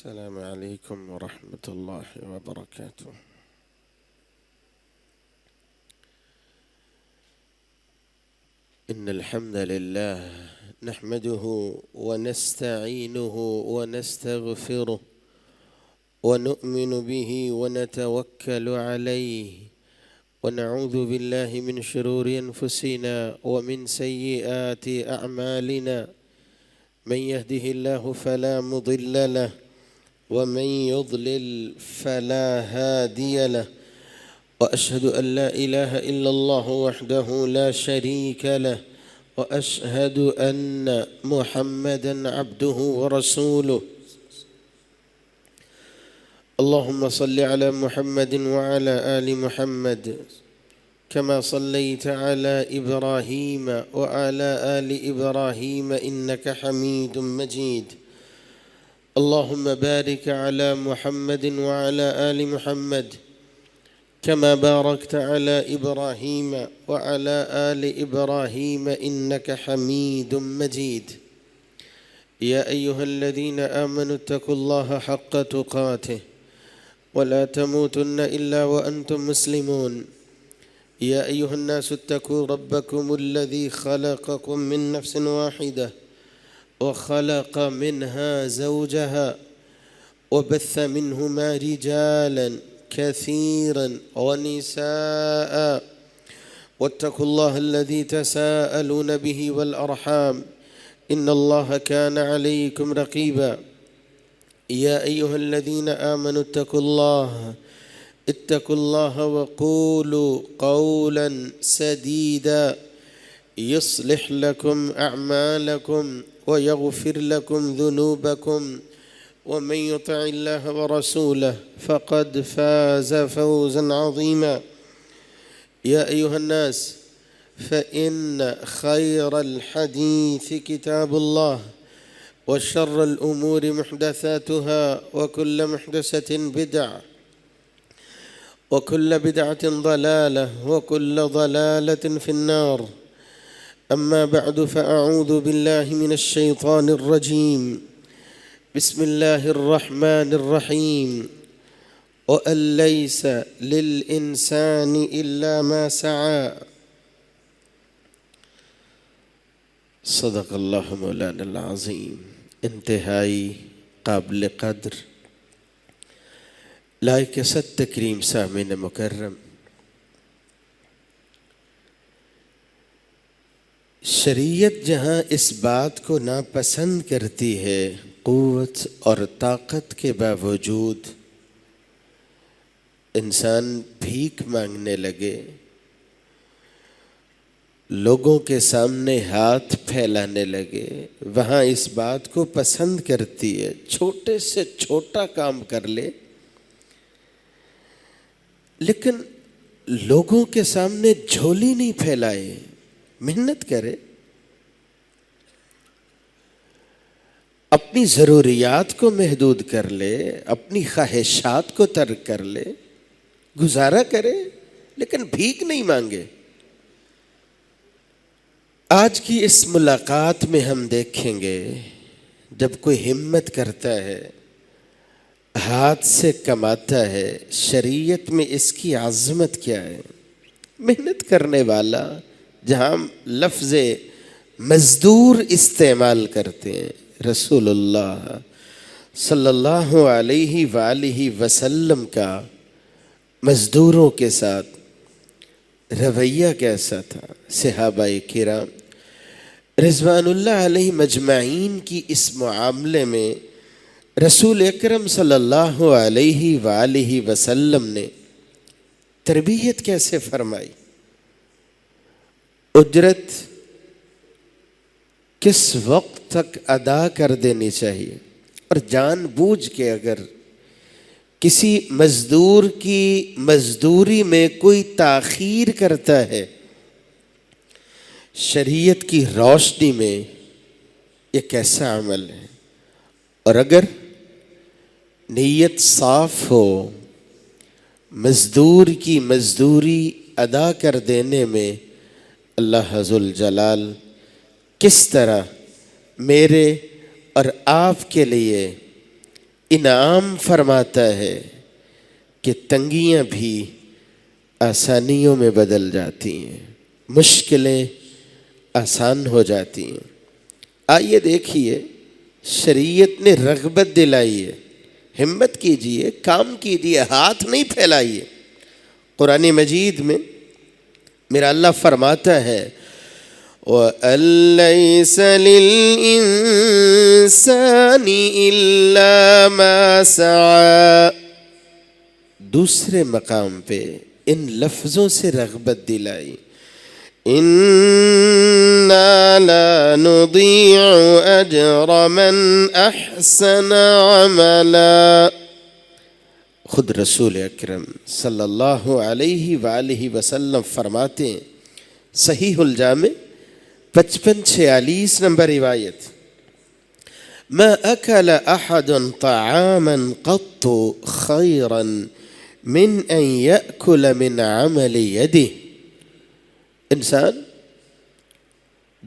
السلام عليكم ورحمة الله وبركاته. إن الحمد لله نحمده ونستعينه ونستغفره ونؤمن به ونتوكل عليه ونعوذ بالله من شرور أنفسنا ومن سيئات أعمالنا. من يهده الله فلا مضل له ومن يضلل فلا هادي له، وأشهد أن لا إله إلا الله وحده لا شريك له، وأشهد أن محمدًا عبده ورسوله. اللهم صل على محمد وعلى آل محمد كما صليت على إبراهيم وعلى آل إبراهيم إنك حميد مجيد. اللهم بارك على محمد وعلى آل محمد كما باركت على إبراهيم وعلى آل إبراهيم إنك حميد مجيد. يا أيها الذين آمنوا اتقوا الله حق تقاته ولا تموتن إلا وأنتم مسلمون. يا أيها الناس اتقوا ربكم الذي خلقكم من نفس واحدة وخلق منها زوجها وبث منهما رجالا كثيرا ونساء، واتقوا الله الذي تساءلون به والأرحام إن الله كان عليكم رقيبا. يا أيها الذين آمنوا اتقوا الله وقولوا قولا سديدا يصلح لكم أعمالكم ويغفر لكم ذنوبكم، ومن يطع الله ورسوله فقد فاز فوزا عظيما. يا أيها الناس فإن خير الحديث كتاب الله، وشر الأمور محدثاتها، وكل محدثة بدعة، وكل بدعة ضلالة، وكل ضلالة في النار. أما بعد، فأعوذ بالله من الشيطان الرجيم. بسم الله الرحمن الرحيم. وأن ليس للإنسان إلا ما سعى. صدق اللہ مولانا العظیم. انتہائی قابل قدر لائق صد تکریم سامعین مکرم، شریعت جہاں اس بات کو ناپسند کرتی ہے قوت اور طاقت کے باوجود انسان بھیک مانگنے لگے، لوگوں کے سامنے ہاتھ پھیلانے لگے، وہاں اس بات کو پسند کرتی ہے چھوٹے سے چھوٹا کام کر لے، لیکن لوگوں کے سامنے جھولی نہیں پھیلائے، محنت کرے، اپنی ضروریات کو محدود کر لے، اپنی خواہشات کو ترک کر لے، گزارا کرے، لیکن بھیک نہیں مانگے۔ آج کی اس ملاقات میں ہم دیکھیں گے جب کوئی ہمت کرتا ہے، ہاتھ سے کماتا ہے، شریعت میں اس کی عظمت کیا ہے۔ محنت کرنے والا، جہاں لفظ مزدور استعمال کرتے ہیں، رسول اللہ صلی اللہ علیہ وآلہ وسلم کا مزدوروں کے ساتھ رویہ کیسا تھا۔ صحابہ کرام رضوان اللہ علیہ مجمعین کی اس معاملے میں رسول اکرم صلی اللہ علیہ وآلہ وسلم نے تربیت کیسے فرمائی، اجرت کس وقت تک ادا کر دینی چاہیے، اور جان بوجھ کے اگر کسی مزدور کی مزدوری میں کوئی تاخیر کرتا ہے شریعت کی روشنی میں، یہ کیسا عمل ہے۔ اور اگر نیت صاف ہو، مزدور کی مزدوری ادا کر دینے میں اللہ ذوالجلال کس طرح میرے اور آپ کے لیے انعام فرماتا ہے کہ تنگیاں بھی آسانیوں میں بدل جاتی ہیں، مشکلیں آسان ہو جاتی ہیں۔ آئیے دیکھیے، شریعت نے رغبت دلائی ہے، ہمت کیجئے، کام کیجئے، ہاتھ نہیں پھیلائیے۔ قرآن مجید میں میرا اللہ فرماتا ہے وَأَن لَّيْسَ لِلْإِنسَانِ إِلَّا مَا سَعَىٰ، دوسرے مقام پہ ان لفظوں سے رغبت دلائی، إِنَّا لَا نُضِيعُ أَجْرَ مَنْ أَحْسَنَ عَمَلًا۔ خود رسول اکرم صلی اللہ علیہ وآلہ وسلم فرماتے ہیں، صحیح الجامع 5546 نمبر روایت، ما اکل احد طعاما قط خیرا من ان یأکل من عمل یده، انسان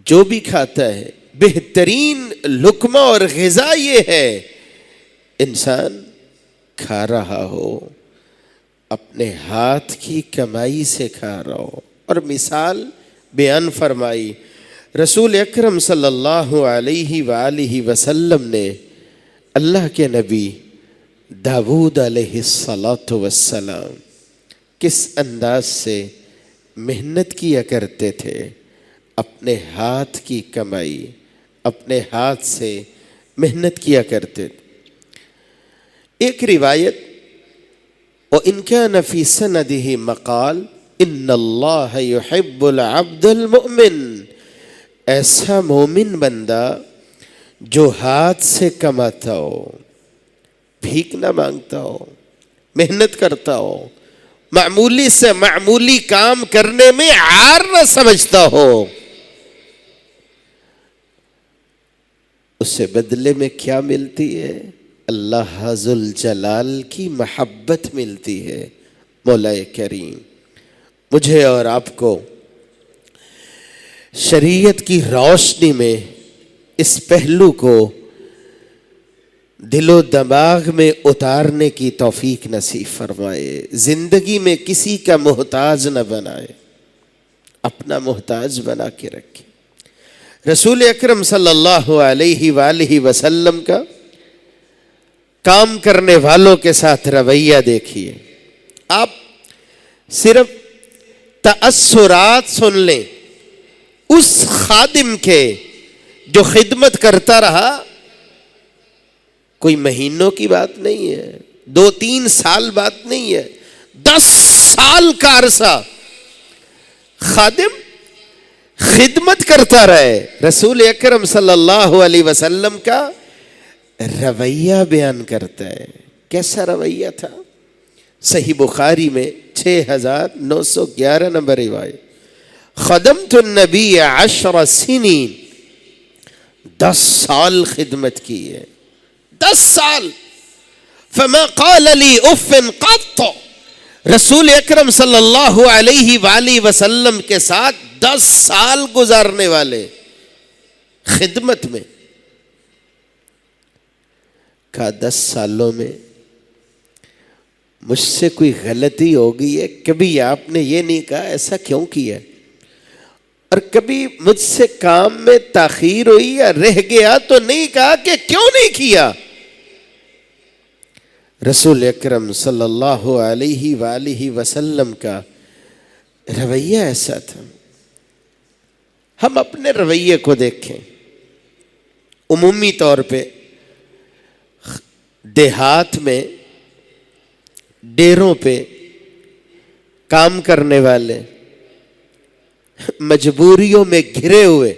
جو بھی کھاتا ہے بہترین لقمہ اور غذا یہ ہے، انسان کھا رہا ہو اپنے ہاتھ کی کمائی سے کھا رہا ہو۔ اور مثال بیان فرمائی رسول اکرم صلی اللہ علیہ وآلہ وسلم نے، اللہ کے نبی داؤد علیہ السلام کس انداز سے محنت کیا کرتے تھے، اپنے ہاتھ کی کمائی، اپنے ہاتھ سے محنت کیا کرتے تھے۔ ایک روایت وَإِنْ كَانَ فِي سَنَدِهِ مَقَالٌ إِنَّ اللَّهَ يُحِبُّ الْعَبْدَ الْمُؤْمِنَ، ایسا مومن بندہ جو ہاتھ سے کماتا ہو، بھیک نہ مانگتا ہو، محنت کرتا ہو، معمولی سے معمولی کام کرنے میں عار نہ سمجھتا ہو، اسے بدلے میں کیا ملتی ہے؟ اللہ ذوالجلال کی محبت ملتی ہے۔ مولا کریم مجھے اور آپ کو شریعت کی روشنی میں اس پہلو کو دل و دماغ میں اتارنے کی توفیق نصیب فرمائے، زندگی میں کسی کا محتاج نہ بنائے، اپنا محتاج بنا کے رکھے۔ رسول اکرم صلی اللہ علیہ وآلہ وسلم کا کام کرنے والوں کے ساتھ رویہ دیکھیے، آپ صرف تأثرات سن لیں اس خادم کے جو خدمت کرتا رہا۔ کوئی مہینوں کی بات نہیں ہے، 2-3 سال بات نہیں ہے، 10 سال کا عرصہ خادم خدمت کرتا رہے۔ رسول اکرم صلی اللہ علیہ وسلم کا رویہ بیان کرتا ہے، کیسا رویہ تھا؟ صحیح بخاری میں 6911 نمبر روایت، خدمت النبی 10 سنین، 10 سال خدمت کی ہے، 10 سال، فما قال لی اف قط، رسول اکرم صلی اللہ علیہ وآلہ وسلم کے ساتھ 10 سال گزارنے والے خدمت میں، کہا 10 سالوں میں مجھ سے کوئی غلطی ہوگی ہے؟ کبھی آپ نے یہ نہیں کہا ایسا کیوں کیا، اور کبھی مجھ سے کام میں تاخیر ہوئی یا رہ گیا تو نہیں کہا کہ کیوں نہیں کیا۔ رسول اکرم صلی اللہ علیہ وآلہ وسلم کا رویہ ایسا تھا۔ ہم اپنے رویے کو دیکھیں، عمومی طور پہ دیہات میں ڈیروں پہ کام کرنے والے مجبوریوں میں گھرے ہوئے،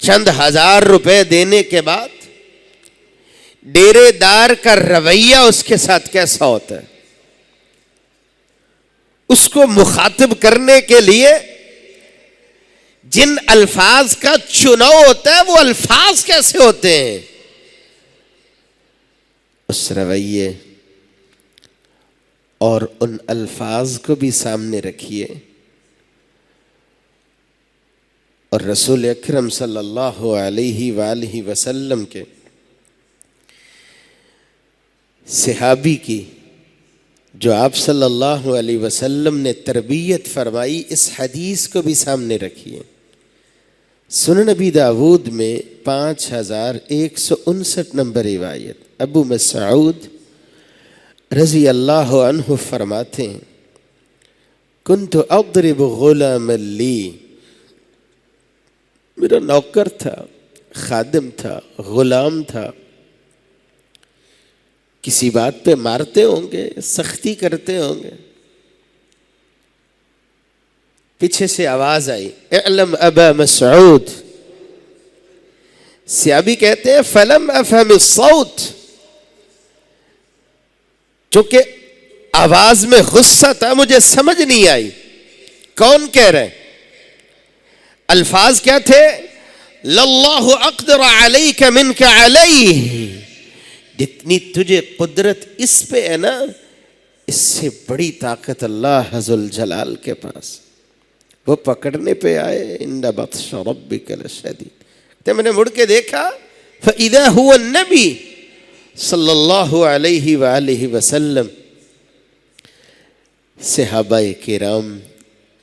چند ہزار روپے دینے کے بعد ڈیرے دار کا رویہ اس کے ساتھ کیسا ہوتا ہے؟ اس کو مخاطب کرنے کے لیے جن الفاظ کا چناؤ ہوتا ہے وہ الفاظ کیسے ہوتے ہیں؟ اس رویے اور ان الفاظ کو بھی سامنے رکھیے، اور رسول اکرم صلی اللہ علیہ وآلہ وسلم کے صحابی کی جو آپ صلی اللہ علیہ وسلم نے تربیت فرمائی، اس حدیث کو بھی سامنے رکھیے۔ سنن نبی داود میں 5159 نمبر روایت، ابو مسعود رضی اللہ عنہ فرماتے ہیں کنت اضرب غلاما لی، میرا نوکر تھا، خادم تھا، غلام تھا، کسی بات پہ مارتے ہوں گے، سختی کرتے ہوں گے، پیچھے سے آواز آئی اعلم ابا مسعود، صحابی کہتے ہیں فلم افہم الصوت، چونکہ آواز میں غصہ تھا مجھے سمجھ نہیں آئی کون کہہ رہے، الفاظ کیا تھے؟ للہ اقدر علیک منک علیہ، جتنی تجھے قدرت اس پہ ہے نا، اس سے بڑی طاقت اللہ ذو جلال کے پاس، وہ پکڑنے پہ آئے۔ ان بطش ربک لشدید، تو میں نے مڑ کے دیکھا فاذا هو النبی صلی اللہ علیہ وآلہ وسلم۔ صحابہ کرام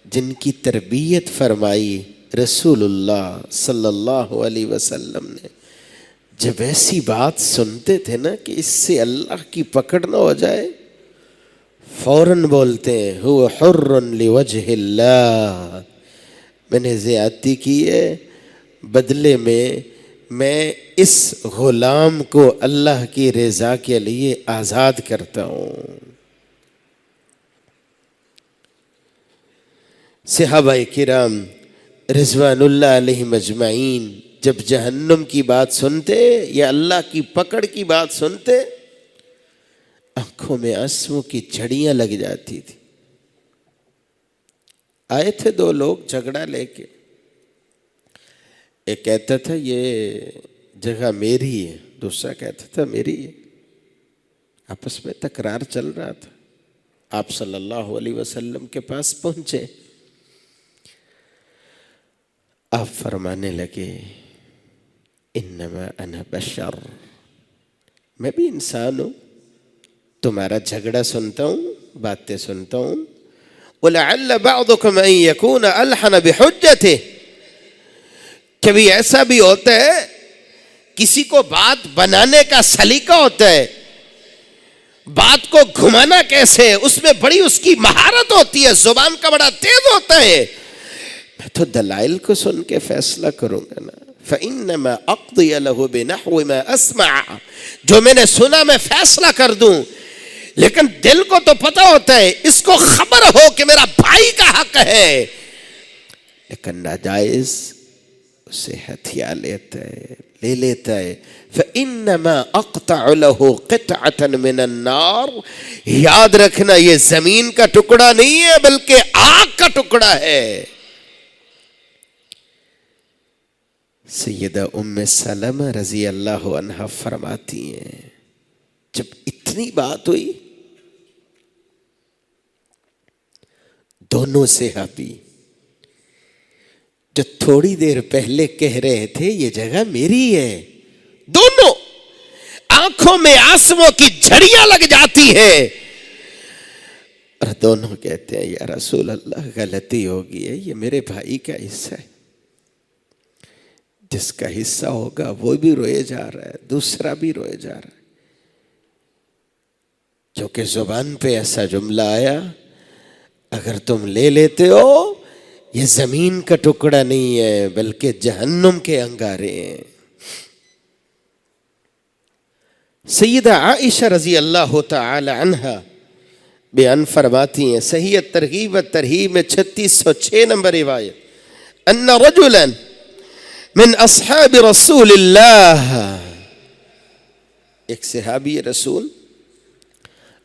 جن کی تربیت فرمائی رسول اللہ صلی اللہ علیہ وسلم نے، جب ایسی بات سنتے تھے نا کہ اس سے اللہ کی پکڑ نہ ہو جائے، فوراً بولتے ہیں هو حر لوجہ اللہ، میں نے زیادتی کی ہے، بدلے میں اس غلام کو اللہ کی رضا کے لیے آزاد کرتا ہوں۔ صحابہ کرام رضوان اللہ علیہم اجمعین جب جہنم کی بات سنتے یا اللہ کی پکڑ کی بات سنتے، آنکھوں میں آنسوں کی جھڑیاں لگ جاتی تھی۔ آئے تھے دو لوگ جھگڑا لے کے، ایک کہتا تھا یہ جگہ میری ہے، دوسرا کہتا تھا میری ہے، آپس میں تکرار چل رہا تھا۔ آپ صلی اللہ علیہ وسلم کے پاس پہنچے، آپ فرمانے لگے انما انا بشر، میں بھی انسان ہوں، تمہارا جھگڑا سنتا ہوں، باتیں سنتا ہوں۔ وَلَعَلَّ بَعْضُكُمْ أَن يَكُونَ أَلْحَنَ بِحُجَّتِهِ، کبھی ایسا بھی ہوتا ہے کسی کو بات بنانے کا سلیقہ ہوتا ہے، بات کو گھمانا کیسے، اس میں بڑی اس کی مہارت ہوتی ہے، زبان کا بڑا تیز ہوتا ہے۔ میں تو دلائل کو سن کے فیصلہ کروں گا نا، فَإِنَّمَا أَقْضِيَ لَهُ بِنَحْوِ مَا أَسْمَعَ، جو میں نے سنا میں فیصلہ کر دوں، لیکن دل کو تو پتہ ہوتا ہے، اس کو خبر ہو کہ میرا بھائی کا حق ہے، لیکن ناجائز اسے ہتھیا لیتا ہے، لے لیتا ہے۔ فَإِنَّمَا أَقْطَعُ لَهُ قِطْعَةً مِّنَ النَّارِ، یاد رکھنا یہ زمین کا ٹکڑا نہیں ہے بلکہ آگ کا ٹکڑا ہے۔ سیدہ ام سلمہ رضی اللہ عنہا فرماتی ہیں جب اتنی بات ہوئی، دونوں صحابی جو تھوڑی دیر پہلے کہہ رہے تھے یہ جگہ میری ہے، دونوں آنکھوں میں آنسوؤں کی جھڑیاں لگ جاتی ہیں، اور دونوں کہتے ہیں یا رسول اللہ غلطی ہوگی ہے، یہ میرے بھائی کا حصہ ہے، جس کا حصہ ہوگا وہ بھی روئے جا رہا ہے، دوسرا بھی روئے جا رہا ہے، کیونکہ زبان پہ ایسا جملہ آیا اگر تم لے لیتے ہو یہ زمین کا ٹکڑا نہیں ہے بلکہ جہنم کے انگارے ہیں۔ سیدہ عائشہ رضی اللہ تعالی عنہا بیان فرماتی ہیں، صحیح ترغیب و ترہیب میں 3606 نمبر روایت، ان رجلا من اصحاب رسول اللہ، ایک صحابی رسول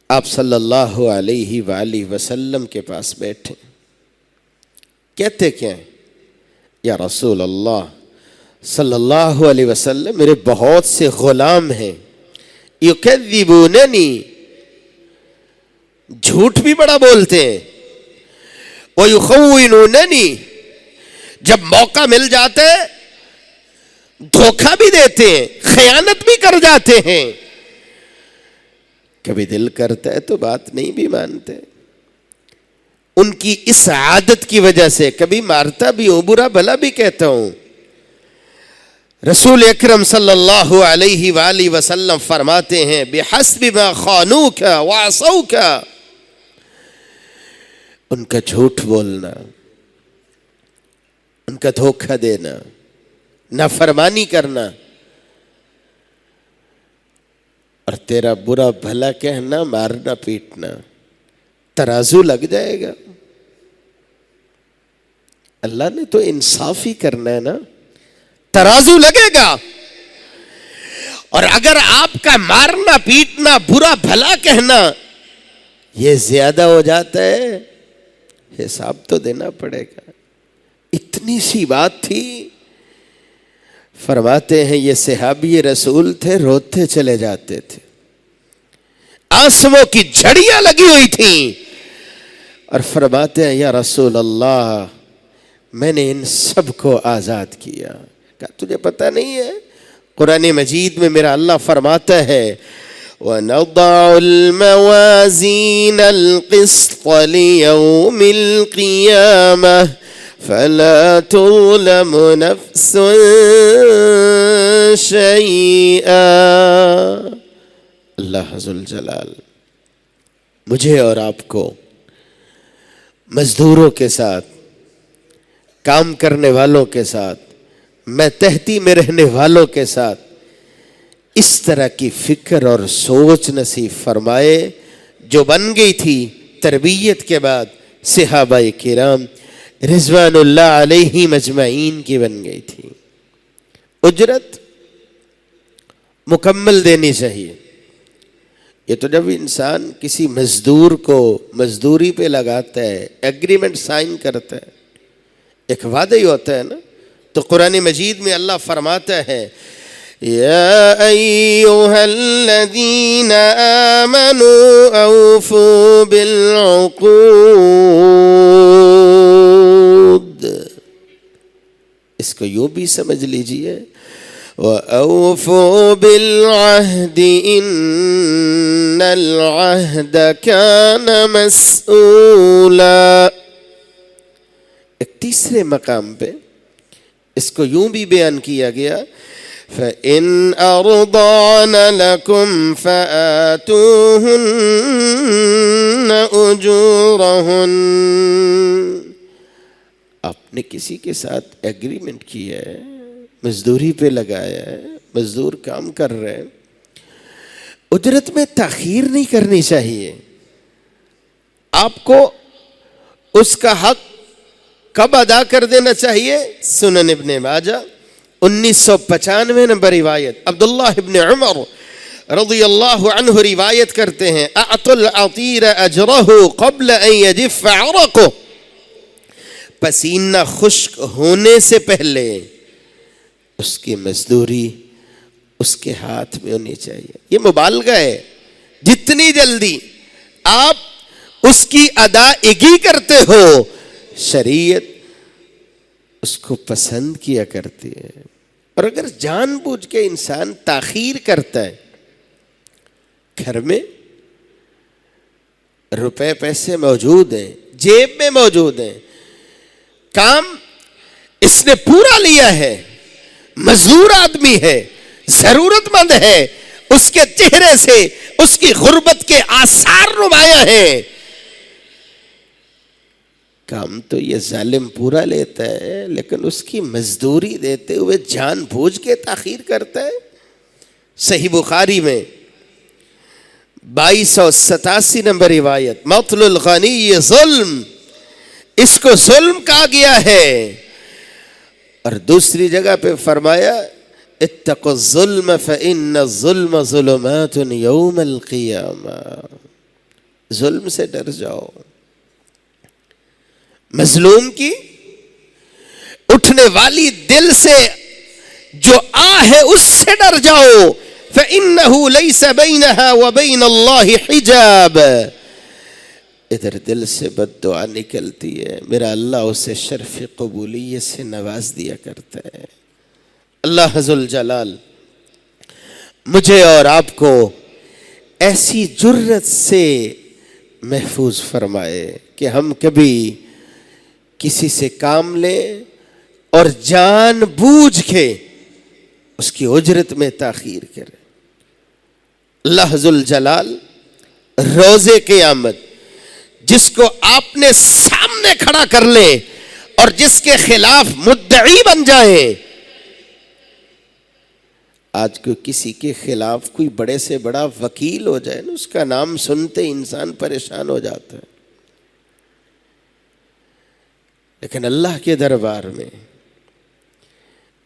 آپ صلی اللہ علیہ وآلہ وسلم کے پاس بیٹھے، کہتے کیا ہیں؟ یا رسول اللہ صلی اللہ علیہ وسلم، میرے بہت سے غلام ہیں، یکذبوننی، جھوٹ بھی بڑا بولتے ہیں، ویخونوننی، جب موقع مل جاتا ہے دھوکہ بھی دیتے ہیں، خیانت بھی کر جاتے ہیں، کبھی دل کرتا ہے تو بات نہیں بھی مانتے. ان کی اس عادت کی وجہ سے کبھی مارتا بھی ہوں, برا بھلا بھی کہتا ہوں. رسول اکرم صلی اللہ علیہ وآلہ وسلم فرماتے ہیں بِحَسْبِ مَا خَانُوكَ وَعَصَوْكَ. ان کا جھوٹ بولنا, ان کا دھوکہ دینا, نافرمانی کرنا اور تیرا برا بھلا کہنا, مارنا پیٹنا, ترازو لگ جائے گا. اللہ نے تو انصاف ہی کرنا ہے نا, ترازو لگے گا. اور اگر آپ کا مارنا پیٹنا, برا بھلا کہنا یہ زیادہ ہو جاتا ہے, حساب تو دینا پڑے گا. اتنی سی بات تھی. فرماتے ہیں یہ صحابی رسول تھے, روتے چلے جاتے تھے, آنسوؤں کی جھڑیاں لگی ہوئی تھیں, اور فرماتے ہیں یا رسول اللہ میں نے ان سب کو آزاد کیا. کہا تجھے پتہ نہیں ہے, قرآن مجید میں میرا اللہ فرماتا ہے وَنَضَعُ الْمَوَازِينَ الْقِسْطَ لِيَوْمِ الْقِيَامَةِ فَلَا تُظْلَمُ نَفْسٌ شَيْئًا. اللہ ذوالجلال مجھے اور آپ کو مزدوروں کے ساتھ, کام کرنے والوں کے ساتھ, میں تحتی میں رہنے والوں کے ساتھ اس طرح کی فکر اور سوچ نصیب فرمائے جو بن گئی تھی تربیت کے بعد صحابہ کرام رضوان اللہ علیہ مجمعین کی بن گئی تھی. اجرت مکمل دینی چاہیے. یہ تو جب انسان کسی مزدور کو مزدوری پہ لگاتا ہے, ایگریمنٹ سائن کرتا ہے, ایک وعدہ ہی ہوتا ہے نا. تو قرآن مجید میں اللہ فرماتا ہے یا ایھا الذین آمنوا اوفوا بالعقود. اس کو یوں بھی سمجھ لیجئے وَأَوْفُوا بِالْعَهْدِ إِنَّ الْعَهْدَ كَانَ مَسْئُولًا. ایک تیسرے مقام پہ اس کو یوں بھی بیان کیا گیا فَإِنْ أَرْضَعْنَ لَكُمْ فَآتُوهُنَّ أُجُورَهُنَّ. آپ نے کسی کے ساتھ ایگریمنٹ کیا ہے, مزدوری پہ لگایا ہے, مزدور کام کر رہے ہیں, اجرت میں تاخیر نہیں کرنی چاہیے. آپ کو اس کا حق کب ادا کر دینا چاہیے؟ سنن ابن ماجہ 1995 نمبر روایت, عبداللہ ابن عمر رضی اللہ عنہ روایت کرتے ہیں اعطوا العطیر اجرہ قبل ان یجف عرقہ. پسینہ خشک ہونے سے پہلے اس کی مزدوری اس کے ہاتھ میں ہونی چاہیے. یہ مبالغہ ہے. جتنی جلدی آپ اس کی ادائیگی کرتے ہو شریعت اس کو پسند کیا کرتی ہے. اور اگر جان بوجھ کے انسان تاخیر کرتا ہے, گھر میں روپے پیسے موجود ہیں, جیب میں موجود ہیں, کام اس نے پورا لیا ہے, مزدور آدمی ہے, ضرورت مند ہے, اس کے چہرے سے اس کی غربت کے آثار نمایاں ہیں, کام تو یہ ظالم پورا لیتا ہے لیکن اس کی مزدوری دیتے ہوئے جان بوجھ کے تاخیر کرتا ہے. صحیح بخاری میں 2287 نمبر روایت مطل الغنی ظلم, اس کو ظلم کہا گیا ہے. اور دوسری جگہ پہ فرمایا اتقوا الظلم فإن الظلم ظلمات یوم القیامہ. ظلم سے ڈر جاؤ, مظلوم کی اٹھنے والی دل سے جو ہے اس سے ڈر جاؤ. فإنه ليس بينها وبين الله حجاب. ادھر دل سے بد دعا نکلتی ہے, میرا اللہ اسے شرف قبولیت سے نواز دیا کرتا ہے. اللہ ذوالجلال مجھے اور آپ کو ایسی جرت سے محفوظ فرمائے کہ ہم کبھی کسی سے کام لیں اور جان بوجھ کے اس کی اجرت میں تاخیر کریں۔ اللہ ذوالجلال روز قیامت جس کو آپ نے سامنے کھڑا کر لے اور جس کے خلاف مدعی بن جائیں، آج کو کسی کے خلاف کوئی بڑے سے بڑا وکیل ہو جائے نا، اس کا نام سنتے انسان پریشان ہو جاتا ہے، لیکن اللہ کے دربار میں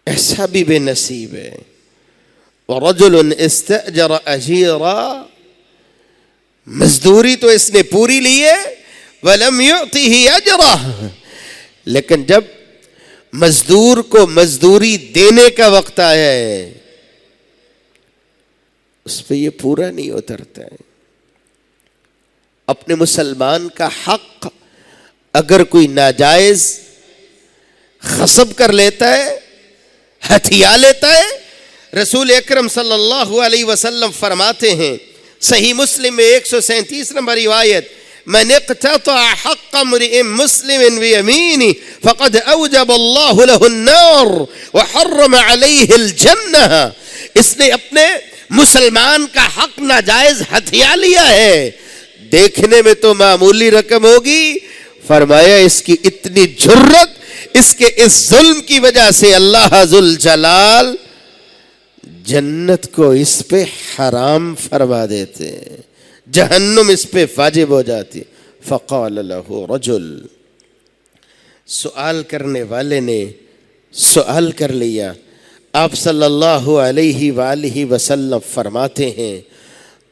ایسا بھی بے نصیب ہے۔ وَرَجُلٌ اسْتَأْجَرَ أَجِيرًا، مزدوری تو اس نے پوری لی ہے، وَلَمْ يُعْطِهِ أَجْرَهُ، لیکن جب مزدور کو مزدوری دینے کا وقت آیا ہے اس پہ یہ پورا نہیں اترتا ہے۔ اپنے مسلمان کا حق اگر کوئی ناجائز غصب کر لیتا ہے، ہتھیا لیتا ہے، رسول اکرم صلی اللہ علیہ وسلم فرماتے ہیں، صحیح مسلم میں 137 نمبر روایت، من اقتطع حق امرئ مسلم بیمینہ فقد اوجب اللہ له النار وحرم علیہ الجنہ، اس نے اپنے مسلمان کا حق ناجائز ہتھیا لیا ہے، دیکھنے میں تو معمولی رقم ہوگی، فرمایا اس کی اتنی جرت، اس کے اس ظلم کی وجہ سے اللہ ذوالجلال جنت کو اس پہ حرام فرما دیتے ہیں، جہنم اس پہ واجب ہو جاتی۔ فقال له رجل، سوال کرنے والے نے سوال کر لیا، آپ صلی اللہ علیہ وآلہ وسلم فرماتے ہیں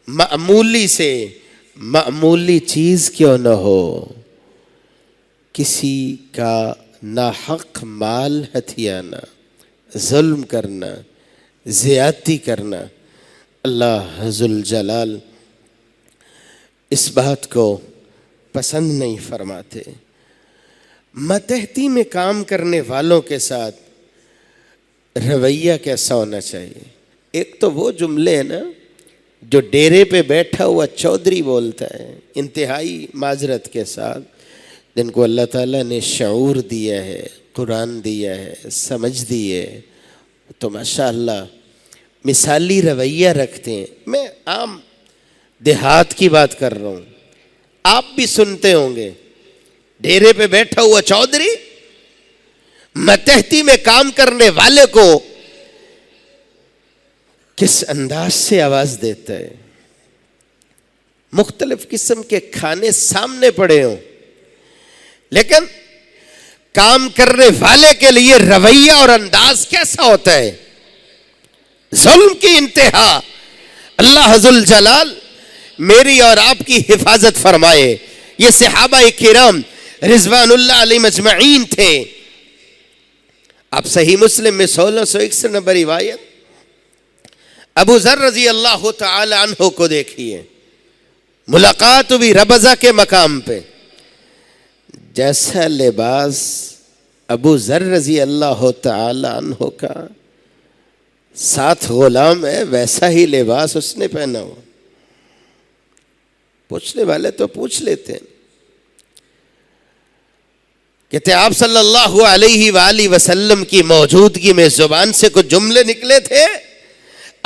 معمولی سے معمولی چیز کیوں نہ ہو، کسی کا ناحق مال ہتھیانا، ظلم کرنا، زیادتی کرنا، اللہ ذوالجلال اس بات کو پسند نہیں فرماتے۔ ماتحتی میں کام کرنے والوں کے ساتھ رویہ کیسا ہونا چاہیے؟ ایک تو وہ جملے ہیں نا جو ڈیرے پہ بیٹھا ہوا چودھری بولتا ہے انتہائی معذرت کے ساتھ، جن کو اللہ تعالیٰ نے شعور دیا ہے، قرآن دیا ہے، سمجھ دی ہے، تو ماشاءاللہ مثالی رویہ رکھتے ہیں۔ میں عام دیہات کی بات کر رہا ہوں، آپ بھی سنتے ہوں گے، ڈیرے پہ بیٹھا ہوا چودھری ماتحتی میں کام کرنے والے کو کس انداز سے آواز دیتا ہے، مختلف قسم کے کھانے سامنے پڑے ہوں، لیکن کام کرنے والے کے لیے رویہ اور انداز کیسا ہوتا ہے؟ ظلم کی انتہا۔ اللہ ذوالجلال میری اور آپ کی حفاظت فرمائے۔ یہ صحابہ کرام رضوان اللہ علیہ مجمعین تھے۔ آپ صحیح مسلم میں 1661 نمبر روایت ابو ذر رضی اللہ تعالی عنہ کو دیکھیے، ملاقات ہوئی ربضہ کے مقام پہ، جیسا لباس ابو ذر رضی اللہ تعالی عنہ کا ساتھ غلام ہے ویسا ہی لباس اس نے پہنا ہوا۔ پوچھنے والے تو پوچھ لیتے ہیں، کہتے آپ صلی اللہ علیہ وآلہ وسلم کی موجودگی میں زبان سے کچھ جملے نکلے تھے،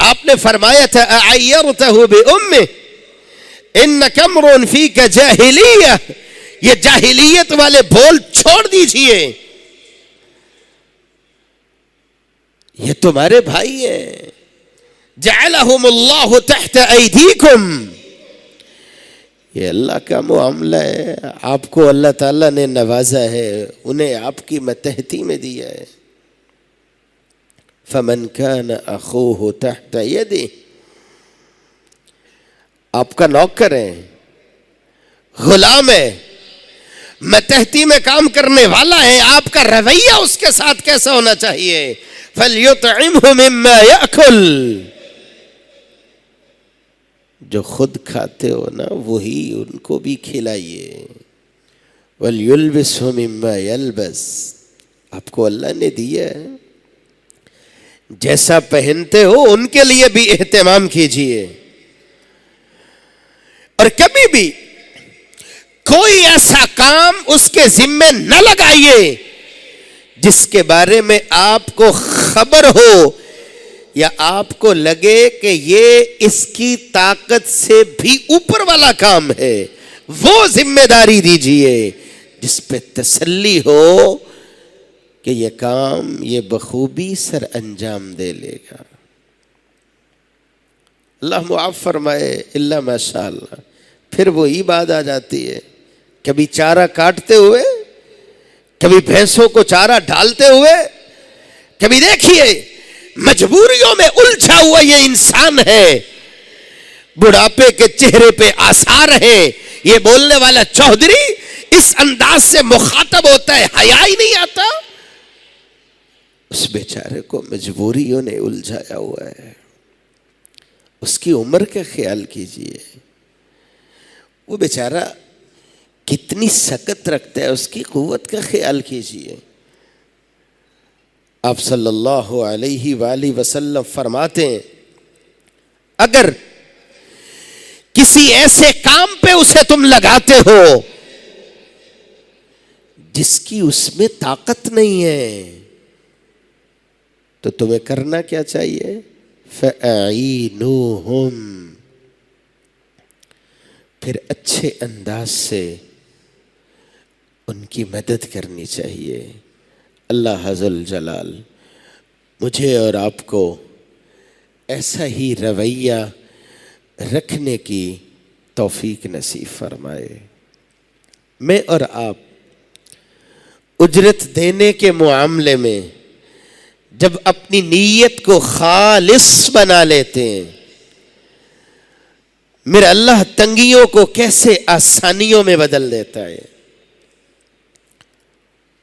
آپ نے فرمایا تھا اعیرتہ بأمہ انک امرؤ فیک جاہلیہ، یہ جاہلیت والے بول چھوڑ دیجئے، یہ تمہارے بھائی ہیں، جعلہم اللہ تحت ایدیکم، یہ اللہ کا معاملہ ہے، آپ کو اللہ تعالیٰ نے نوازا ہے، انہیں آپ کی ماتحتی میں دیا ہے۔ فمن کان اخوہ تحت یدہ، آپ کا نوکر ہے، غلام ہے، ماتحتی میں کام کرنے والا ہے، آپ کا رویہ اس کے ساتھ کیسا ہونا چاہیے؟ فَلْيُطْعِمْهُ مِمَّا يَأْكُلُ، جو خود کھاتے ہو نا وہی ان کو بھی کھلائیے۔ وَلْيُلْبِسْهُ مِمَّا يَلْبَسْ، آپ کو اللہ نے دیا ہے، جیسا پہنتے ہو ان کے لیے بھی اہتمام کیجئے۔ اور کبھی بھی کوئی ایسا کام اس کے ذمے نہ لگائیے جس کے بارے میں آپ کو خبر ہو یا آپ کو لگے کہ یہ اس کی طاقت سے بھی اوپر والا کام ہے. وہ ذمہ داری دیجئے جس پہ تسلی ہو کہ یہ کام یہ بخوبی سر انجام دے لے گا. اللہ معاف فرمائے الا ماشاء اللہ. پھر وہی بات آ جاتی ہے، کبھی چارہ کاٹتے ہوئے، کبھی بھینسوں کو چارہ ڈالتے ہوئے، کبھی دیکھیے مجبوریوں میں الجھا ہوا یہ انسان ہے، بڑھاپے کے چہرے پہ آثار ہیں. یہ بولنے والا چودھری اس انداز سے مخاطب ہوتا ہے، حیا ہی نہیں آتا. اس بیچارے کو مجبوریوں نے الجھایا ہوا ہے. اس کی عمر کا خیال کیجئے، وہ بیچارہ کتنی سکت رکھتا ہے، اس کی قوت کا خیال کیجئے. آپ صلی اللہ علیہ وآلہ وسلم فرماتے ہیں اگر کسی ایسے کام پہ اسے تم لگاتے ہو جس کی اس میں طاقت نہیں ہے تو تمہیں کرنا کیا چاہیے؟ فَأَعِينُوهُمْ، پھر اچھے انداز سے ان کی مدد کرنی چاہیے. اللہ ذو الجلال مجھے اور آپ کو ایسا ہی رویہ رکھنے کی توفیق نصیب فرمائے. میں اور آپ اجرت دینے کے معاملے میں جب اپنی نیت کو خالص بنا لیتے ہیں، میرا اللہ تنگیوں کو کیسے آسانیوں میں بدل دیتا ہے.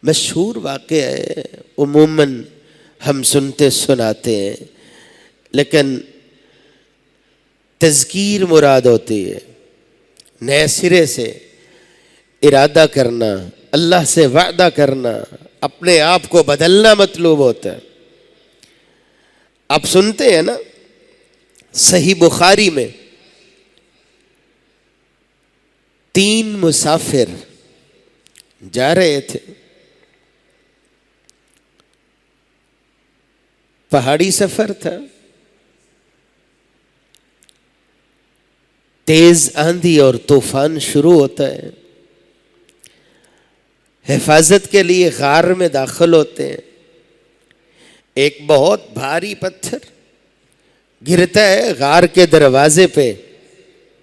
مشہور واقعہ ہے، عموماً ہم سنتے سناتے ہیں، لیکن تذکیر مراد ہوتی ہے. نئے سرے سے ارادہ کرنا، اللہ سے وعدہ کرنا، اپنے آپ کو بدلنا مطلوب ہوتا ہے. آپ سنتے ہیں نا، صحیح بخاری میں 3 مسافر جا رہے تھے، پہاڑی سفر تھا، تیز آندھی اور طوفان شروع ہوتا ہے. حفاظت کے لیے غار میں داخل ہوتے ہیں. ایک بہت بھاری پتھر گرتا ہے، غار کے دروازے پہ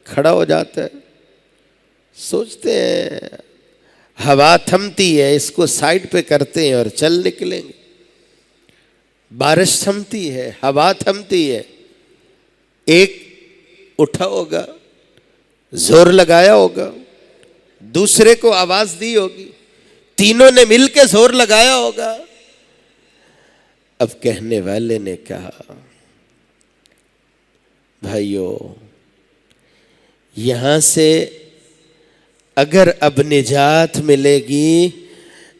کھڑا ہو جاتا ہے. سوچتے ہیں ہوا تھمتی ہے، اس کو سائڈ پہ کرتے ہیں اور چل نکلیں گے. بارش تھمتی ہے، ہوا تھمتی ہے. ایک اٹھا ہوگا، زور لگایا ہوگا، دوسرے کو آواز دی ہوگی، تینوں نے مل کے زور لگایا ہوگا. اب کہنے والے نے کہا بھائیو، یہاں سے اگر اب نجات ملے گی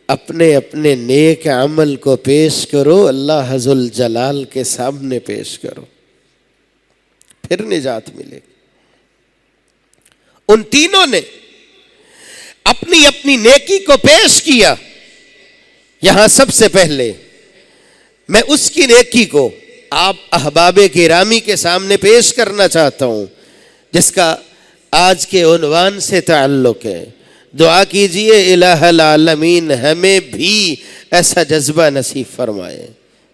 اپنے اپنے نیک عمل کو پیش کرو، اللہ ذو الجلال کے سامنے پیش کرو، پھر نجات ملے گی. ان تینوں نے اپنی اپنی نیکی کو پیش کیا. یہاں سب سے پہلے میں اس کی نیکی کو آپ احباب گرامی کے سامنے پیش کرنا چاہتا ہوں جس کا آج کے عنوان سے تعلق ہے. دعا کیجئے الہ العالمین ہمیں بھی ایسا جذبہ نصیب فرمائے.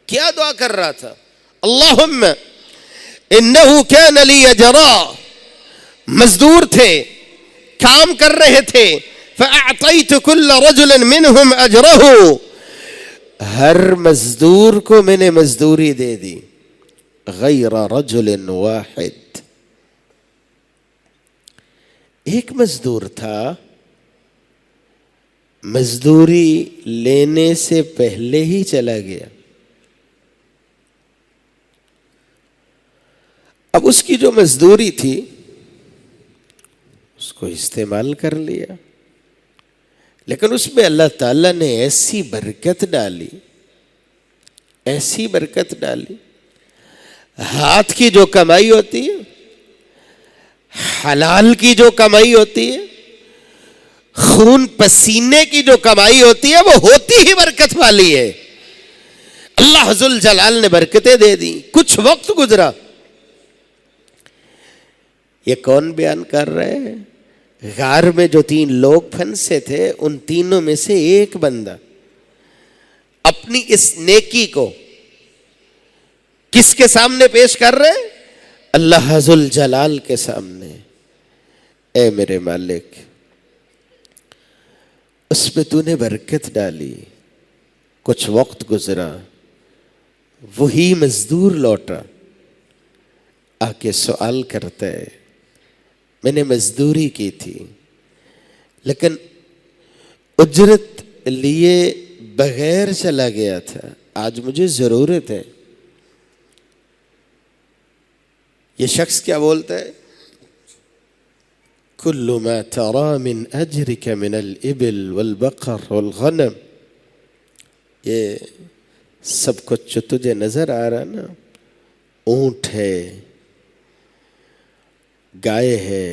کیا دعا کر رہا تھا؟ اللہم انہو کان لی اجرا، مزدور تھے، کام کر رہے تھے. فاعطیت کل رجل منہم اجرہ، ہر مزدور کو میں نے مزدوری دے دی، غیر رجل واحد، ایک مزدور تھا مزدوری لینے سے پہلے ہی چلا گیا. اب اس کی جو مزدوری تھی اس کو استعمال کر لیا، لیکن اس میں اللہ تعالیٰ نے ایسی برکت ڈالی، ایسی برکت ڈالی. ہاتھ کی جو کمائی ہوتی ہے حلال کی جو کمائی ہوتی ہے، خون پسینے کی جو کمائی ہوتی ہے، وہ ہوتی ہی برکت والی ہے۔ اللہ ذوالجلال نے برکتیں دے دی۔ کچھ وقت گزرا، یہ کون بیان کر رہے ہیں؟ غار میں جو 3 لوگ پھنسے تھے، ان تینوں میں سے ایک بندہ اپنی اس نیکی کو کس کے سامنے پیش کر رہے؟ اللہ ذوالجلال کے سامنے۔ اے میرے مالک، اس میں تو نے برکت ڈالی۔ کچھ وقت گزرا، وہی مزدور لوٹا، آ کے سوال کرتا ہے، میں نے مزدوری کی تھی لیکن اجرت لیے بغیر چلا گیا تھا، آج مجھے ضرورت ہے۔ یہ شخص کیا بولتا ہے؟ کل ما ترى من اجرك من الابل والبقر والغنم، یہ سب کچھ جو تجھے نظر آ رہا نا، اونٹ ہے، گائے ہے،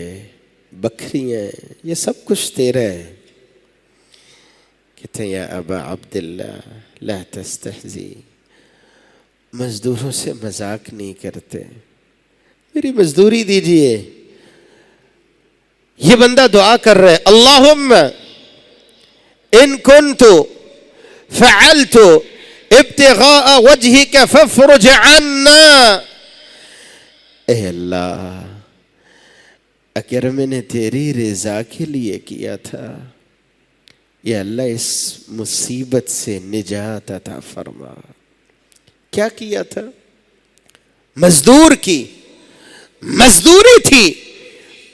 بکریاں ہیں، یہ سب کچھ تیرا ہے۔ کہتے ہیں یا ابا عبداللہ لا تستحزی، مزدوروں سے مذاق نہیں کرتے، میری مزدوری دیجئے۔ یہ بندہ دعا کر رہے، اللہم ان کنت فعلت ابتغاء وجہک فافرج عنا، اے اللہ اگر میں نے تیری رضا کے لیے کیا تھا، یا اللہ اس مصیبت سے نجات عطا فرما۔ کیا کیا تھا؟ مزدور کی مزدوری تھی،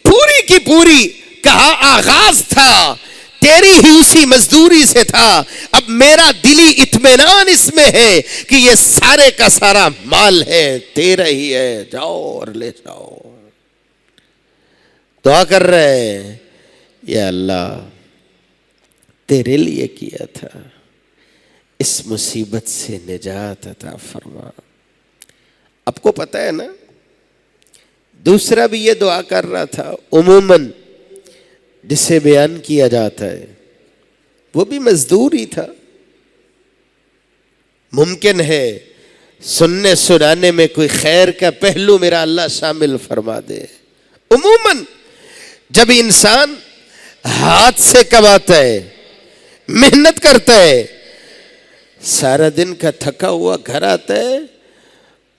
پوری کی پوری، کہا آغاز تھا تیری ہی اسی مزدوری سے تھا، اب میرا دلی اطمینان اس میں ہے کہ یہ سارے کا سارا مال ہے تیرا ہی ہے، جاؤ اور لے جاؤ۔ دعا کر رہے، یا اللہ تیرے لیے کیا تھا، اس مصیبت سے نجات عطا فرما۔ آپ کو پتہ ہے نا، دوسرا بھی یہ دعا کر رہا تھا، عموماً جسے بیان کیا جاتا ہے، وہ بھی مزدور ہی تھا۔ ممکن ہے سننے سنانے میں کوئی خیر کا پہلو میرا اللہ شامل فرما دے۔ عموماً جب انسان ہاتھ سے کماتا ہے، محنت کرتا ہے، سارا دن کا تھکا ہوا گھر آتا ہے،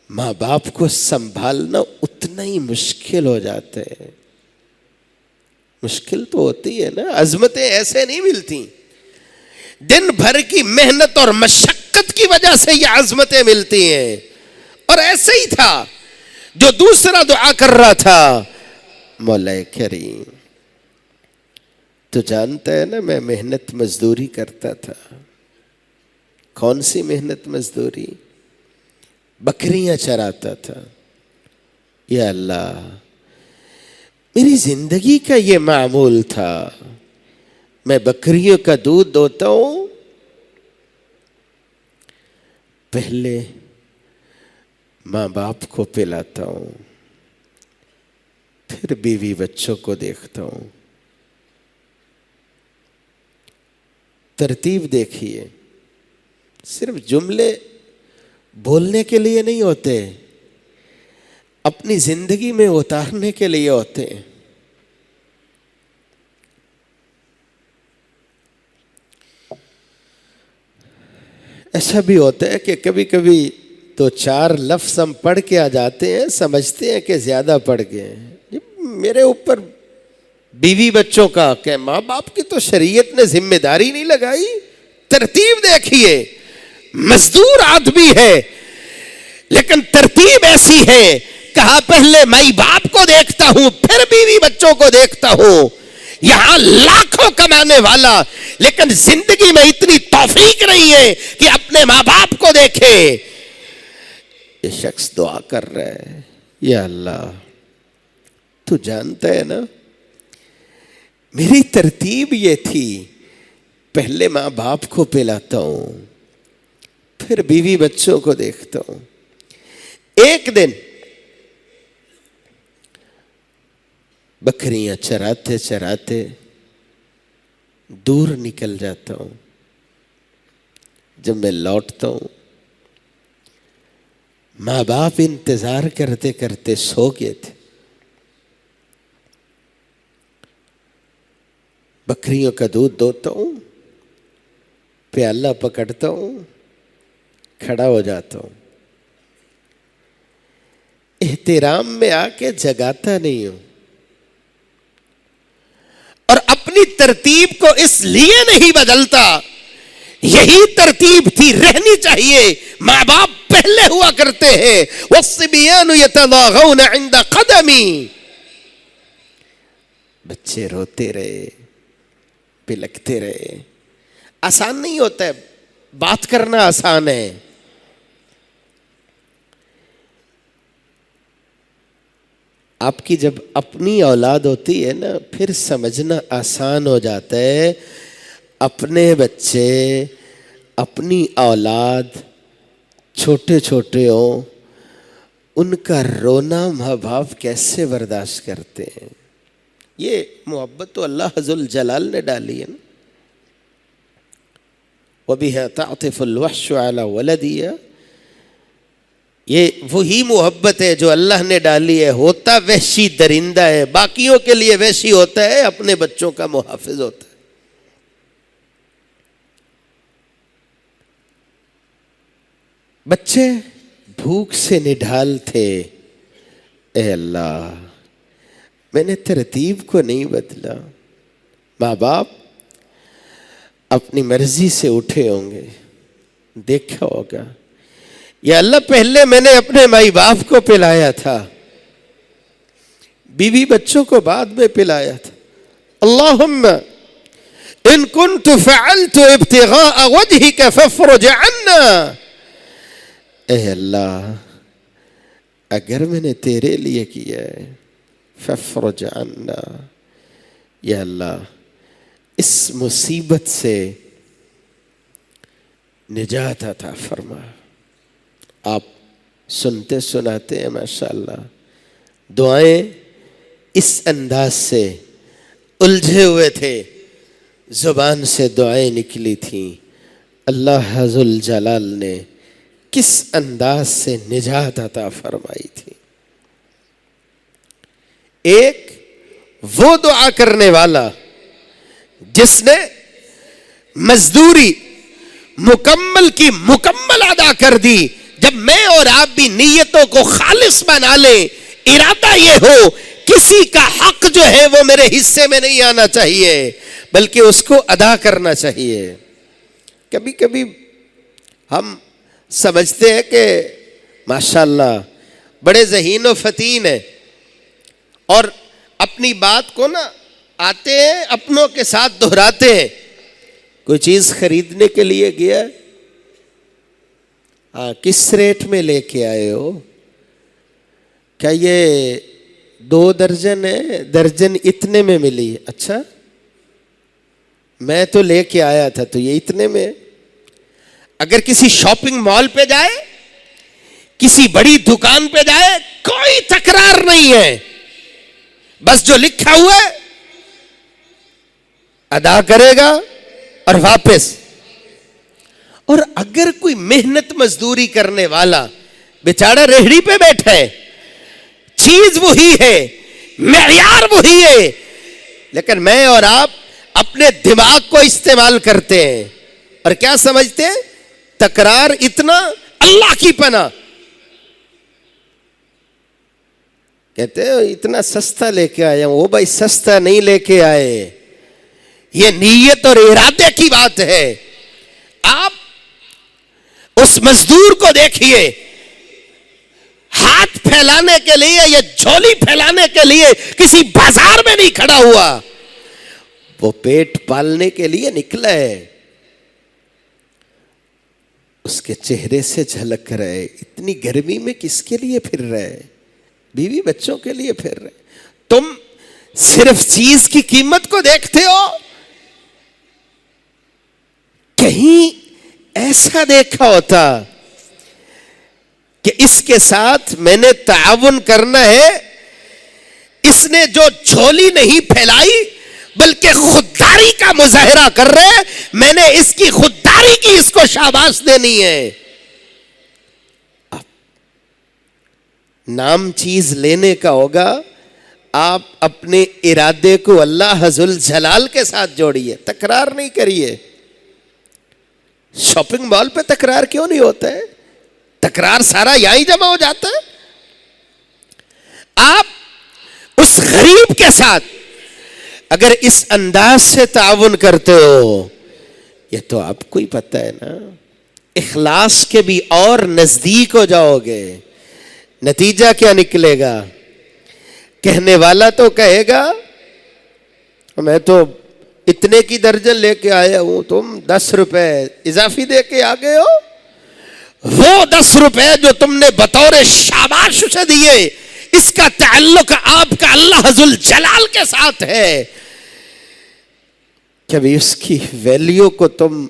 ماں باپ کو سنبھالنا اتنا ہی مشکل ہو جاتا ہے۔ مشکل تو ہوتی ہے نا، عظمتیں ایسے نہیں ملتی، دن بھر کی محنت اور مشقت کی وجہ سے یہ عظمتیں ملتی ہیں۔ اور ایسے ہی تھا جو دوسرا دعا کر رہا تھا، مولا کریم تو جانتا ہے نا میں محنت مزدوری کرتا تھا۔ کون سی محنت مزدوری؟ بکریاں چراتا تھا۔ یا اللہ میری زندگی کا یہ معمول تھا، میں بکریوں کا دودھ دوتا ہوں، پہلے ماں باپ کو پلاتا ہوں، پھر بیوی بچوں کو دیکھتا ہوں۔ ترتیب دیکھیے، صرف جملے بولنے کے لیے نہیں ہوتے، اپنی زندگی میں اتارنے کے لیے ہوتے ہیں۔ ایسا بھی ہوتا ہے کہ کبھی کبھی تو 4 لفظ ہم پڑھ کے آ جاتے ہیں، سمجھتے ہیں کہ زیادہ پڑھ گئے ہیں، میرے اوپر بیوی بچوں کا، کہ ماں باپ کی تو شریعت نے ذمہ داری نہیں لگائی۔ ترتیب دیکھیے، مزدور آدمی ہے لیکن ترتیب ایسی ہے، کہا پہلے مائی باپ کو دیکھتا ہوں پھر بیوی بچوں کو دیکھتا ہوں۔ یہاں لاکھوں کمانے والا لیکن زندگی میں اتنی توفیق نہیں ہے کہ اپنے ماں باپ کو دیکھے۔ یہ شخص دعا کر رہا ہے، یا اللہ تو جانتا ہے نا میری ترتیب یہ تھی، پہلے ماں باپ کو پلاتا ہوں پھر بیوی بچوں کو دیکھتا ہوں۔ ایک دن بکریاں چراتے چراتے دور نکل جاتا ہوں. جب میں لوٹتا ہوں ماں باپ انتظار کرتے کرتے سو گئے تھے. بکریوں کا دودھ دوہتا ہوں، پیالہ پکڑتا ہوں، کھڑا ہو جاتا ہوں. احترام میں آ کے جگاتا نہیں ہوں، اور اپنی ترتیب کو اس لیے نہیں بدلتا. یہی ترتیب تھی، رہنی چاہیے. ماں باپ پہلے ہوا کرتے ہیں. والصبیان یتضاغون عند قدمی. بچے روتے رہے، پلکتے رہے. آسان نہیں ہوتا ہے، بات کرنا آسان ہے. آپ کی جب اپنی اولاد ہوتی ہے نا، پھر سمجھنا آسان ہو جاتا ہے. اپنے بچے، اپنی اولاد چھوٹے چھوٹے ہوں، ان کا رونا ماں باپ کیسے برداشت کرتے ہیں. یہ محبت تو اللہ ذو الجلال نے ڈالی ہے نا. وَبِهَا تَعْطِفُ الْوَحْشُ عَلَى وَلَدِهَا. یہ وہی محبت ہے جو اللہ نے ڈالی ہے. ہوتا وحشی درندہ ہے، باقیوں کے لیے وحشی ہوتا ہے، اپنے بچوں کا محافظ ہوتا ہے. بچے بھوک سے نڈھال تھے. اے اللہ، میں نے ترتیب کو نہیں بدلا. ماں باپ اپنی مرضی سے اٹھے ہوں گے، دیکھا ہوگا یا اللہ پہلے میں نے اپنے مائی باپ کو پلایا تھا، بیوی بچوں کو بعد میں پلایا تھا. اللہم ان کنت فعلت ابتغاء وجہک فافرج عنا. اے اللہ، اگر میں نے تیرے لیے کیا ہے فافرج عنا، یا اللہ اس مصیبت سے نجات عطا فرما. آپ سنتے سناتے ہیں ماشاءاللہ، دعائیں اس انداز سے الجھے ہوئے تھے، زبان سے دعائیں نکلی تھیں. اللہ ذو الجلال نے کس انداز سے نجات عطا فرمائی تھی. ایک وہ دعا کرنے والا جس نے مزدوری مکمل کی مکمل ادا کر دی. جب میں اور آپ بھی نیتوں کو خالص بنا لیں، ارادہ یہ ہو کسی کا حق جو ہے وہ میرے حصے میں نہیں آنا چاہیے، بلکہ اس کو ادا کرنا چاہیے. کبھی کبھی ہم سمجھتے ہیں کہ ماشاءاللہ بڑے ذہین و فتین ہیں، اور اپنی بات کو نا آتے ہیں اپنوں کے ساتھ دہراتے ہیں. کوئی چیز خریدنے کے لیے گیا، ہاں کس ریٹ میں لے کے آئے ہو؟ کیا یہ 2 درجن ہے؟ درجن اتنے میں ملی. اچھا، میں تو لے کے آیا تھا تو یہ اتنے میں. اگر کسی شاپنگ مال پہ جائے، کسی بڑی دکان پہ جائے، کوئی تکرار نہیں ہے، بس جو لکھا ہوا ہے ادا کرے گا اور واپس. اور اگر کوئی محنت مزدوری کرنے والا بیچارہ ریہڑی پہ بیٹھا ہے، چیز وہی ہے، معیار وہی ہے، لیکن میں اور آپ اپنے دماغ کو استعمال کرتے ہیں اور کیا سمجھتے ہیں؟ تکرار اتنا، اللہ کی پناہ. کہتے ہیں اتنا سستا لے کے آیا ہوں. وہ بھائی سستا نہیں لے کے آئے، یہ نیت اور ارادے کی بات ہے. آپ اس مزدور کو دیکھیے، ہاتھ پھیلانے کے لیے یا جھولی پھیلانے کے لیے کسی بازار میں نہیں کھڑا ہوا، وہ پیٹ پالنے کے لیے نکلا ہے. اس کے چہرے سے جھلک رہے اتنی گرمی میں کس کے لیے پھر رہے؟ بیوی بچوں کے لیے پھر رہے. تم صرف چیز کی قیمت کو دیکھتے ہو. کہیں ایسا دیکھا ہوتا کہ اس کے ساتھ میں نے تعاون کرنا ہے، اس نے جو جھولی نہیں پھیلائی بلکہ خودداری کا مظاہرہ کر رہے ہیں، میں نے اس کی خودداری کی اس کو شاباش دینی ہے۔ نام چیز لینے کا ہوگا، آپ اپنے ارادے کو اللہ ذوالجلال کے ساتھ جوڑیے، تکرار نہیں کریے۔ شاپنگ مال پہ تکرار کیوں نہیں ہوتا ہے؟ تکرار سارا یہاں ہی جمع ہو جاتا ہے۔ آپ اس غریب کے ساتھ اگر اس انداز سے تعاون کرتے ہو، یہ تو آپ کو ہی پتہ ہے نا، اخلاص کے بھی اور نزدیک ہو جاؤ گے۔ نتیجہ کیا نکلے گا؟ کہنے والا تو کہے گا میں تو اتنے کی درجن لے کے آیا ہوں، تم 10 روپے اضافی دے کے آ گئے ہو۔ وہ 10 روپے جو تم نے بطور شاباش اسے دیے، اس کا تعلق آپ کا اللہ ذوالجلال کے ساتھ ہے۔ کبھی اس کی ویلیو کو تم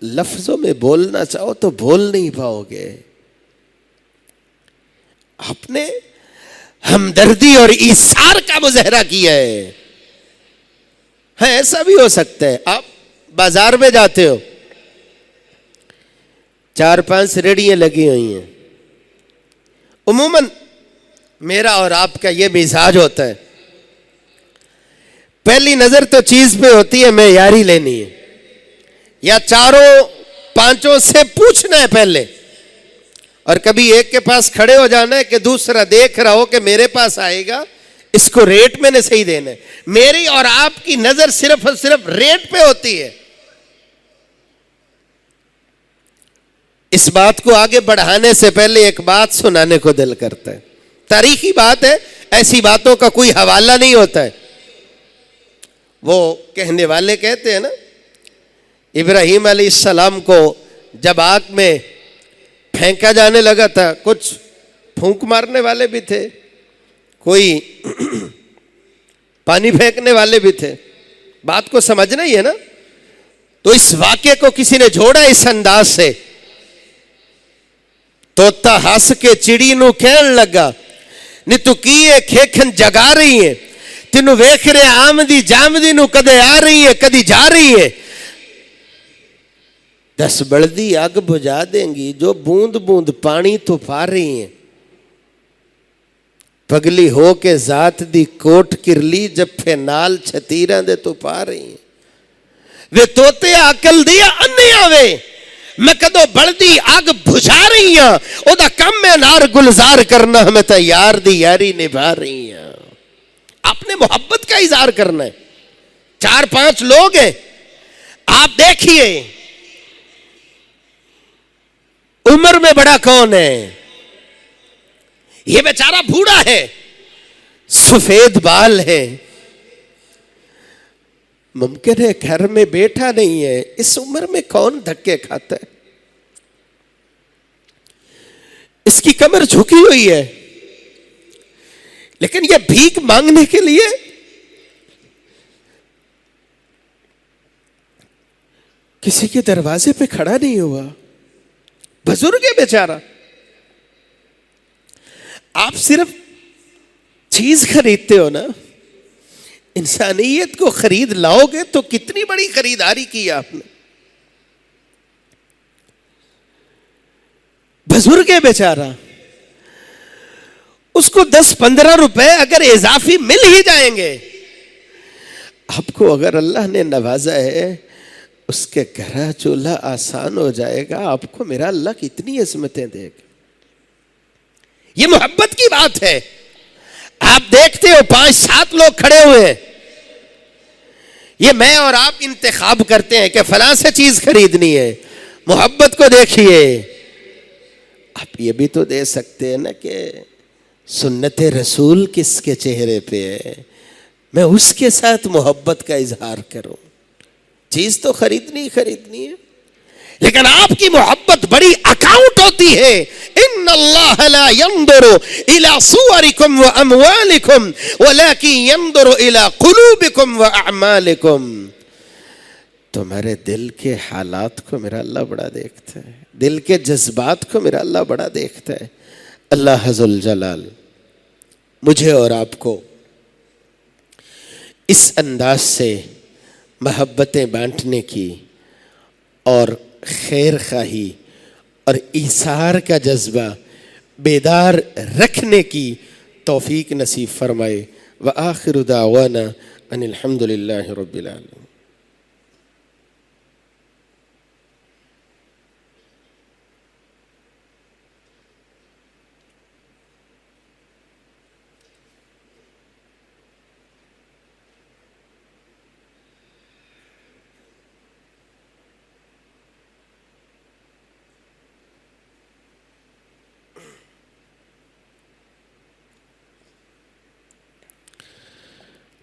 لفظوں میں بولنا چاہو تو بول نہیں پاؤ گے۔ آپ نے ہمدردی اور ایثار کا مظاہرہ کیا ہے۔ ہاں ایسا بھی ہو سکتا ہے، آپ بازار میں جاتے ہو، 4-5 ریڑیاں لگی ہوئی ہیں، عموماً میرا اور آپ کا یہ مزاج ہوتا ہے، پہلی نظر تو چیز پہ ہوتی ہے معیاری لینی ہے، یا 4-5 سے پوچھنا ہے پہلے، اور کبھی ایک کے پاس کھڑے ہو جانا ہے کہ دوسرا دیکھ رہا ہو کہ میرے پاس آئے گا، اس کو ریٹ میں نے صحیح دینا ہے۔ میری اور آپ کی نظر صرف اور صرف ریٹ پہ ہوتی ہے۔ اس بات کو آگے بڑھانے سے پہلے ایک بات سنانے کو دل کرتا ہے، تاریخی بات ہے، ایسی باتوں کا کوئی حوالہ نہیں ہوتا ہے۔ وہ کہنے والے کہتے ہیں نا، ابراہیم علیہ السلام کو جب آگ میں پھینکا جانے لگا تھا، کچھ پھونک مارنے والے بھی تھے، کوئی پانی پھینکنے والے بھی تھے، بات کو سمجھنا ہی ہے نا۔ تو اس واقعے کو کسی نے جوڑا اس انداز سے، توتا ہس کے چڑی نو کہن لگا نی تو کیے کھیکھن جگا رہی ہے، تینو ویکھ رہے آمدی جامدی نو کدے آ رہی ہے کدی جا رہی ہے، 10 بلدی آگ بجھا دیں گی جو بوند بوند پانی تو پا رہی ہیں، پگلی ہو کے ذات دی کوٹ کرلی جب پھے نال چھتیراں دے تو پا رہی ہیں، وے توتے عقل دیا انیا وے میں کدو بلدی آگ بجھا رہی ہیں، او دا کم میں نار گلزار کرنا، ہمیں تا یار دی یاری نبھا رہی ہیں۔ آپ نے محبت کا اظہار کرنا ہے، 4-5 لوگ ہیں، آپ دیکھیے عمر میں بڑا کون ہے؟ یہ بیچارہ بوڑھا ہے، سفید بال ہے، ممکن ہے گھر میں بیٹھا نہیں ہے، اس عمر میں کون دھکے کھاتا ہے؟ اس کی کمر جھکی ہوئی ہے، لیکن یہ بھیک مانگنے کے لیے کسی کے دروازے پہ کھڑا نہیں ہوا، بزرگ ہے بیچارہ۔ آپ صرف چیز خریدتے ہو نا، انسانیت کو خرید لاؤ گے تو کتنی بڑی خریداری کی آپ نے۔ بزرگ ہے بیچارہ، اس کو 10-15 روپے اگر اضافی مل ہی جائیں گے، آپ کو اگر اللہ نے نوازا ہے اس کے گھر چولہا آسان ہو جائے گا، آپ کو میرا اللہ کتنی عظمتیں دے گا۔ یہ محبت کی بات ہے۔ آپ دیکھتے ہو 5-7 لوگ کھڑے ہوئے ہیں، یہ میں اور آپ انتخاب کرتے ہیں کہ فلاں سے چیز خریدنی ہے، محبت کو دیکھیے۔ آپ یہ بھی تو دے سکتے ہیں نا کہ سنت رسول کس کے چہرے پہ ہے، میں اس کے ساتھ محبت کا اظہار کروں۔ چیز تو خریدنی ہے، لیکن آپ کی محبت بڑی اکاؤنٹ ہوتی ہے۔ ان اللہ لا ينظر الى صوركم واموالكم ولكن ينظر الى قلوبكم واعمالكم۔ تمہارے دل کے حالات کو میرا اللہ بڑا دیکھتا ہے، دل کے جذبات کو میرا اللہ بڑا دیکھتا ہے۔ اللہ ذوالجلال مجھے اور آپ کو اس انداز سے محبتیں بانٹنے کی اور خیر خواہی اور ایثار کا جذبہ بیدار رکھنے کی توفیق نصیب فرمائے۔ وآخر دعوانا ان الحمد للہ رب العالمین۔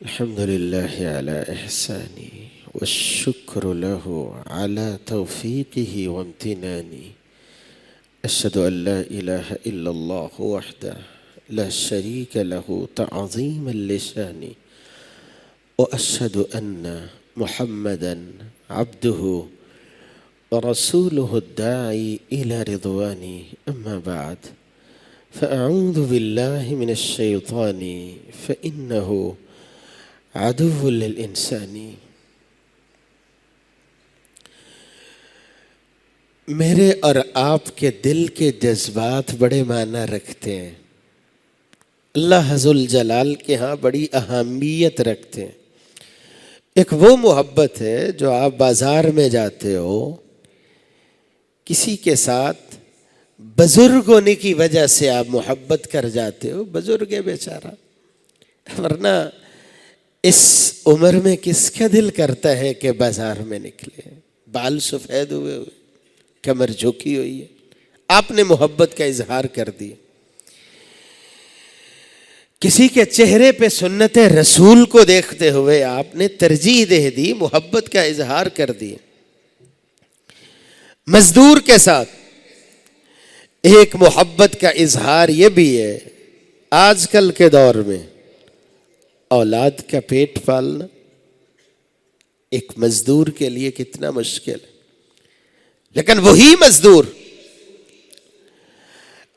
الحمد لله على إحسانه والشكر له على توفيقه وامتنانه، أشهد أن لا إله إلا الله وحده لا شريك له تعظيما لشانه، وأشهد أن محمدا عبده ورسوله الداعي إلى رضوانه. أما بعد، فأعوذ بالله من الشيطان فإنه عدو للانسان۔ میرے اور آپ کے دل کے جذبات بڑے معنی رکھتے ہیں، اللہ ذوالجلال کے ہاں بڑی اہمیت رکھتے ہیں۔ ایک وہ محبت ہے جو آپ بازار میں جاتے ہو، کسی کے ساتھ بزرگ ہونے کی وجہ سے آپ محبت کر جاتے ہو، بزرگ ہے بیچارہ، ورنہ اس عمر میں کس کا دل کرتا ہے کہ بازار میں نکلے، بال سفید ہوئے ہوئے، کمر جھکی ہوئی ہے، آپ نے محبت کا اظہار کر دیا۔ کسی کے چہرے پہ سنت رسول کو دیکھتے ہوئے آپ نے ترجیح دے دی، محبت کا اظہار کر دیا۔ مزدور کے ساتھ ایک محبت کا اظہار یہ بھی ہے، آج کل کے دور میں اولاد کا پیٹ پالنا ایک مزدور کے لیے کتنا مشکل ہے، لیکن وہی مزدور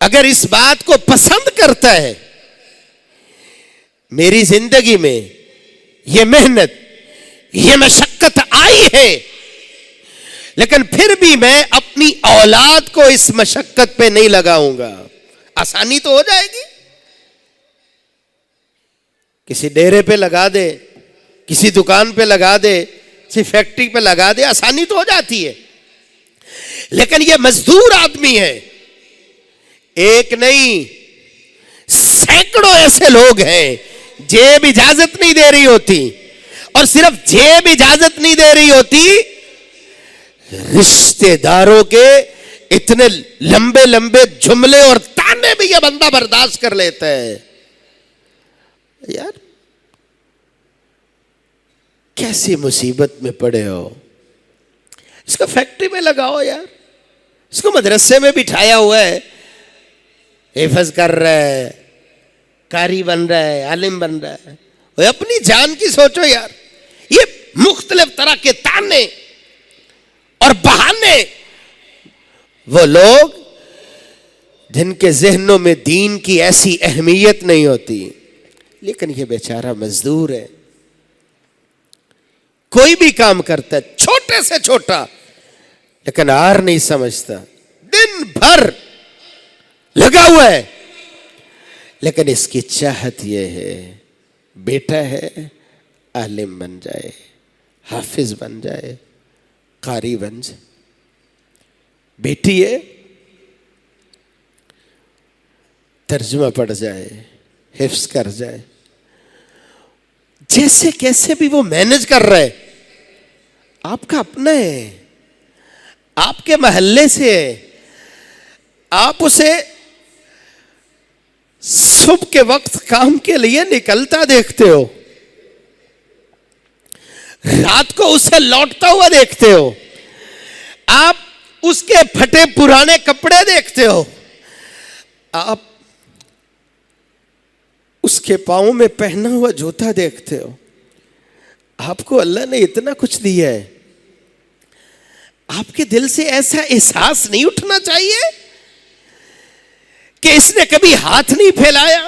اگر اس بات کو پسند کرتا ہے، میری زندگی میں یہ محنت یہ مشقت آئی ہے، لیکن پھر بھی میں اپنی اولاد کو اس مشقت پہ نہیں لگاؤں گا، آسانی تو ہو جائے گی، کسی ڈیرے پہ لگا دے، کسی دکان پہ لگا دے، کسی فیکٹری پہ لگا دے، آسانی تو ہو جاتی ہے، لیکن یہ مزدور آدمی ہے، ایک نہیں سینکڑوں ایسے لوگ ہیں جیب اجازت نہیں دے رہی ہوتی، اور صرف جیب اجازت نہیں دے رہی ہوتی، رشتے داروں کے اتنے لمبے لمبے جملے اور تانے بھی یہ بندہ برداشت کر لیتا ہے۔ یار کیسی مصیبت میں پڑے ہو، اس کو فیکٹری میں لگاؤ یار، اس کو مدرسے میں بٹھایا ہوا ہے، حفظ کر رہا ہے، قاری بن رہا ہے، عالم بن رہا ہے، وہ اپنی جان کی سوچو یار۔ یہ مختلف طرح کے تانے اور بہانے، وہ لوگ جن کے ذہنوں میں دین کی ایسی اہمیت نہیں ہوتی، لیکن یہ بیچارہ مزدور ہے، کوئی بھی کام کرتا ہے چھوٹے سے چھوٹا، لیکن آر نہیں سمجھتا، دن بھر لگا ہوا ہے، لیکن اس کی چاہت یہ ہے بیٹا ہے عالم بن جائے، حافظ بن جائے، قاری بن جائے، بیٹی ہے ترجمہ پڑھ جائے، حفظ کر جائے، جیسے کیسے بھی وہ مینج کر رہے، آپ کا اپنا ہے، آپ کے محلے سے ہے، آپ اسے صبح کے وقت کام کے لیے نکلتا دیکھتے ہو، رات کو اسے لوٹتا ہوا دیکھتے ہو، آپ اس کے پھٹے پرانے کپڑے دیکھتے ہو، آپ اس کے پاؤں میں پہنا ہوا جوتا دیکھتے ہو، آپ کو اللہ نے اتنا کچھ دیا ہے، آپ کے دل سے ایسا احساس نہیں اٹھنا چاہیے کہ اس نے کبھی ہاتھ نہیں پھیلایا،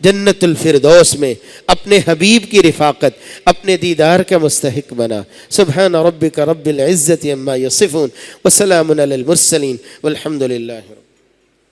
جنت الفردوس میں اپنے حبیب کی رفاقت، اپنے دیدار کا مستحق بنا۔ سبحان ربک رب العزت عما یصفون وسلام علی المرسلین والحمد للہ۔